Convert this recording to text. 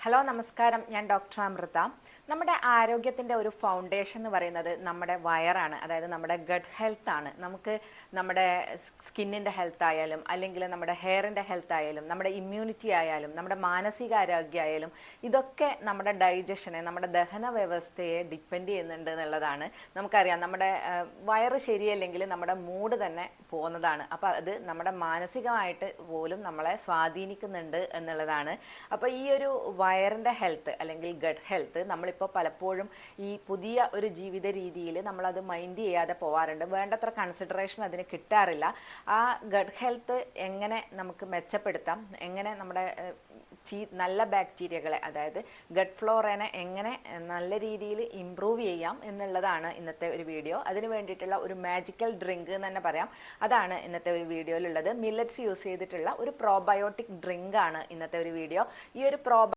Hello നമസ്കാരം, ഞാൻ doctor Amrita. നമ്മുടെ ആരോഗ്യത്തിൻ്റെ ഒരു ഫൗണ്ടേഷൻ എന്ന് പറയുന്നത് നമ്മുടെ വയറാണ്, അതായത് നമ്മുടെ ഗട്ട് ഹെൽത്ത് ആണ്. നമുക്ക് നമ്മുടെ സ്കിന്നിൻ്റെ ഹെൽത്ത് ആയാലും, അല്ലെങ്കിൽ നമ്മുടെ ഹെയറിൻ്റെ ഹെൽത്ത് ആയാലും, നമ്മുടെ ഇമ്മ്യൂണിറ്റി ആയാലും, നമ്മുടെ മാനസികാരോഗ്യം ആയാലും, ഇതൊക്കെ നമ്മുടെ ഡൈജഷനെ, നമ്മുടെ ദഹന വ്യവസ്ഥയെ ഡിപ്പെൻഡ് ചെയ്യുന്നുണ്ട് എന്നുള്ളതാണ്. നമുക്കറിയാം, നമ്മുടെ വയറ് ശരിയല്ലെങ്കിൽ നമ്മുടെ മൂഡ് തന്നെ പോകുന്നതാണ്. അപ്പോൾ അത് നമ്മുടെ മാനസികമായിട്ട് പോലും നമ്മളെ സ്വാധീനിക്കുന്നുണ്ട് എന്നുള്ളതാണ്. അപ്പോൾ ഈ ഒരു വയറിൻ്റെ ഹെൽത്ത് അല്ലെങ്കിൽ ഗട്ട് ഹെൽത്ത് നമ്മളിപ്പോൾ പലപ്പോഴും ഈ പുതിയ ഒരു ജീവിത രീതിയിൽ നമ്മളത് മൈൻഡ് ചെയ്യാതെ പോകാറുണ്ട്. വേണ്ടത്ര കൺസിഡറേഷൻ അതിന് കിട്ടാറില്ല. ആ ഗട്ട് ഹെൽത്ത് എങ്ങനെ നമുക്ക് മെച്ചപ്പെടുത്താം, എങ്ങനെ നമ്മുടെ നല്ല ബാക്ടീരിയകളെ, അതായത് ഗട്ട് ഫ്ലോറേനെ എങ്ങനെ നല്ല രീതിയിൽ ഇമ്പ്രൂവ് ചെയ്യാം എന്നുള്ളതാണ് ഇന്നത്തെ ഒരു വീഡിയോ. അതിന് വേണ്ടിയിട്ടുള്ള ഒരു മാജിക്കൽ ഡ്രിങ്ക് എന്ന് തന്നെ പറയാം, അതാണ് ഇന്നത്തെ ഒരു വീഡിയോയിലുള്ളത്. മില്ലറ്റ്സ് യൂസ് ചെയ്തിട്ടുള്ള ഒരു പ്രോബയോട്ടിക് ഡ്രിങ്ക് ആണ് ഇന്നത്തെ ഒരു വീഡിയോ. ഈ ഒരു